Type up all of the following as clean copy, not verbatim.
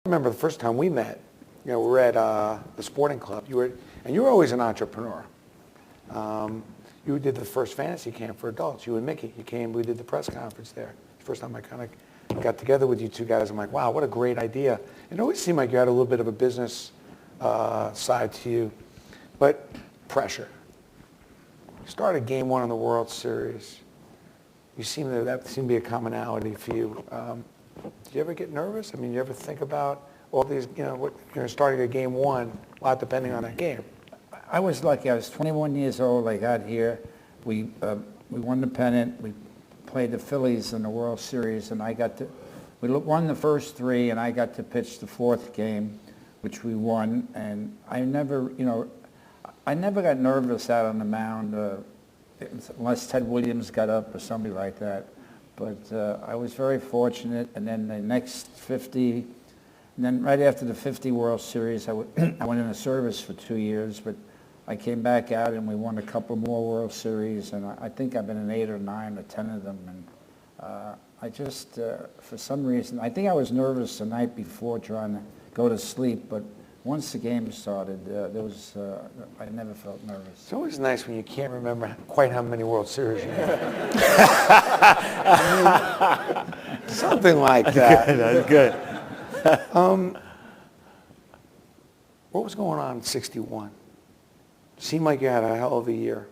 I remember the first time we met, we were at the sporting club. You were always an entrepreneur. You did the first fantasy camp for adults. You and Mickey, you came, we did the press conference there. The first time I kind of got together with you two guys, I'm like, wow, what a great idea. It always seemed like you had a little bit of a business side to you, but pressure. You started game one in the World Series. That seemed to be a commonality for you. Do you ever get nervous? I mean, you ever think about all these, starting a game one, a lot depending on that game? I was lucky. I was 21 years old. I got here. We won the pennant. We played the Phillies in the World Series, and we won the first three, and I got to pitch the fourth game, which we won. And I never got nervous out on the mound, unless Ted Williams got up or somebody like that. But I was very fortunate. And then the next 50, and then right after the 50 World Series, I went into service for 2 years, but I came back out and we won a couple more World Series, and I think I've been in 8 or 9 or 10 of them. And I just, for some reason, I think I was nervous the night before trying to go to sleep, but once the game started, I never felt nervous. It's always nice when you can't remember quite how many World Series you had. Something like that. That's good. What was going on in 61? Seemed like you had a hell of a year.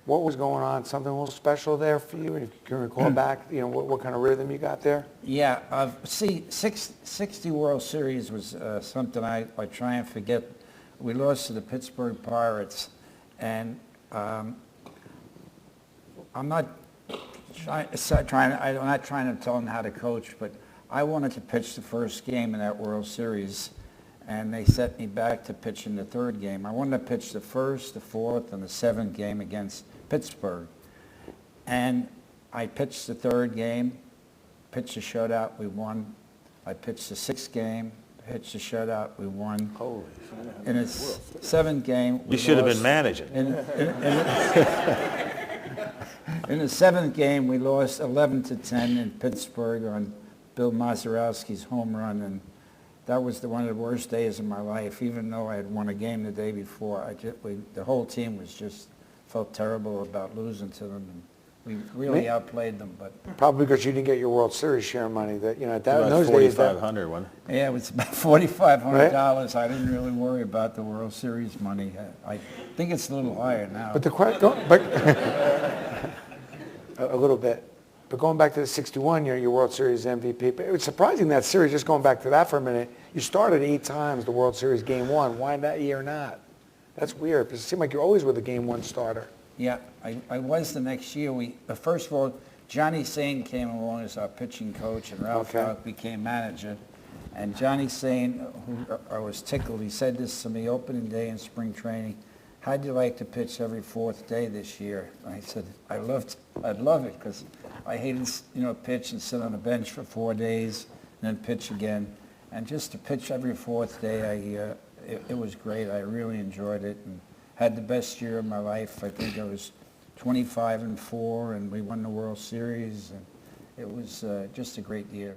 What was going on? Something a little special there for you? If you can recall back, what kind of rhythm you got there? Yeah, 60 World Series was something I try and forget. We lost to the Pittsburgh Pirates, and I'm not trying to tell them how to coach, but I wanted to pitch the first game in that World Series, and they set me back to pitch in the third game. I wanted to pitch the first, the fourth, and the seventh game against Pittsburgh. And I pitched the third game, pitched a shutout, we won. I pitched the sixth game, pitched a shutout, we won. Holy shit. In the seventh game, we You should have lost. been managing. In the seventh game, we lost 11-10 in Pittsburgh on Bill Mazeroski's home run, and that was one of the worst days of my life. Even though I had won a game the day before, the whole team felt terrible about losing to them, and we really outplayed them. But probably because you didn't get your World Series share money. That in About those days, $4,500 one. yeah, it was about $4,500. I didn't really worry about the World Series money. I think it's a little higher now. But a little bit. But going back to the 61, your World Series MVP. But it was surprising that series, just going back to that for a minute, you started 8 times the World Series game one. Why that year not? That's weird, because it seemed like you're always with a game one starter. Yeah, I was the next year. First of all, Johnny Sain came along as our pitching coach, and Ralph Houck became manager. And Johnny Sain, who I was tickled, he said this to me opening day in spring training: "How'd you like to pitch every fourth day this year?" And I said, I'd love it, because I hated, pitch and sit on a bench for 4 days and then pitch again. And just to pitch every fourth day, it was great. I really enjoyed it and had the best year of my life. I think I was 25-4, and we won the World Series, and it was just a great year.